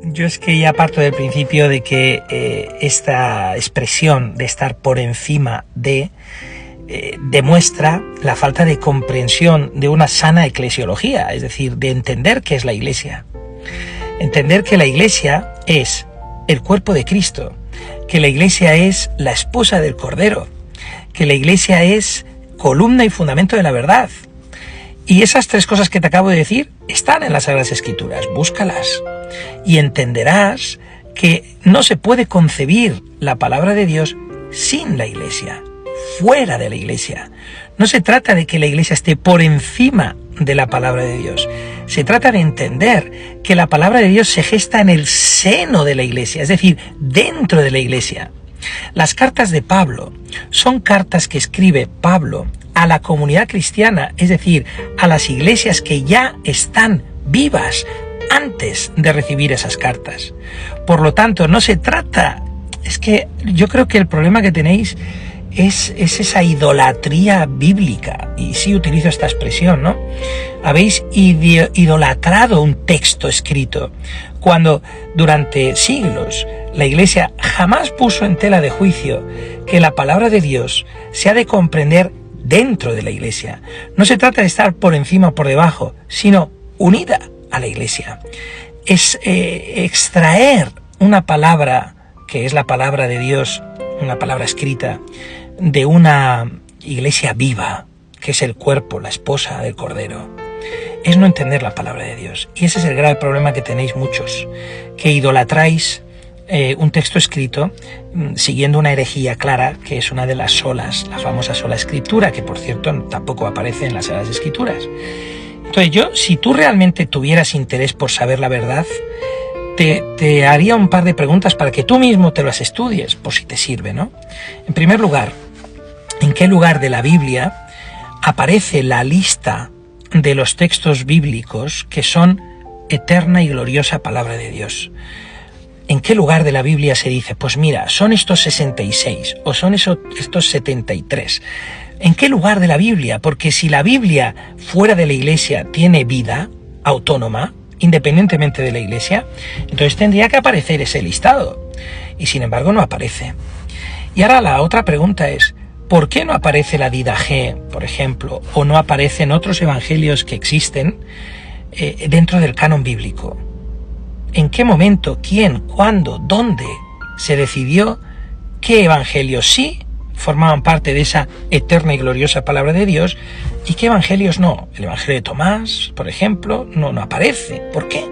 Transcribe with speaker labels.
Speaker 1: Yo es que ya parto del principio de que esta expresión de estar por encima de demuestra la falta de comprensión de una sana eclesiología, es decir, de entender qué es la Iglesia. Entender que la Iglesia es el cuerpo de Cristo, que la Iglesia es la esposa del Cordero, que la Iglesia es columna y fundamento de la verdad. Y esas tres cosas que te acabo de decir están en las Sagradas Escrituras, búscalas y entenderás que no se puede concebir la palabra de Dios sin la Iglesia, fuera de la Iglesia. No se trata de que la Iglesia esté por encima de la palabra de Dios. Se trata de entender que la palabra de Dios se gesta en el seno de la Iglesia, es decir, dentro de la Iglesia. Las cartas de Pablo son cartas que escribe Pablo a la comunidad cristiana, es decir, a las iglesias que ya están vivas antes de recibir esas cartas. Por lo tanto, no se trata, es que yo creo que el problema que tenéis es esa idolatría bíblica, y sí utilizo esta expresión, ¿no? Habéis idolatrado un texto escrito, cuando durante siglos la Iglesia jamás puso en tela de juicio que la palabra de Dios se ha de comprender dentro de la Iglesia. No se trata de estar por encima o por debajo, sino unida a la Iglesia. Es extraer una palabra, que es la palabra de Dios, una palabra escrita, de una Iglesia viva, que es el cuerpo, la esposa del Cordero. Es no entender la palabra de Dios. Y ese es el grave problema que tenéis muchos, que idolatráis un texto escrito siguiendo una herejía clara, que es una de las solas, la famosa sola escritura, que por cierto tampoco aparece en las Sagradas Escrituras. Entonces si tú realmente tuvieras interés por saber la verdad, te haría un par de preguntas para que tú mismo te las estudies, por si te sirve, ¿no? En primer lugar, ¿en qué lugar de la Biblia aparece la lista de los textos bíblicos que son eterna y gloriosa palabra de Dios? ¿En qué lugar de la Biblia se dice, pues mira, son estos 66 o son estos 73? ¿En qué lugar de la Biblia? Porque si la Biblia fuera de la Iglesia tiene vida autónoma, independientemente de la Iglesia, entonces tendría que aparecer ese listado. Y sin embargo no aparece. Y ahora la otra pregunta es, ¿por qué no aparece la Didache, por ejemplo, o no aparecen otros evangelios que existen dentro del canon bíblico? ¿En qué momento, quién, cuándo, dónde se decidió qué evangelios sí formaban parte de esa eterna y gloriosa palabra de Dios y qué evangelios no? El evangelio de Tomás, por ejemplo, no aparece. ¿Por qué?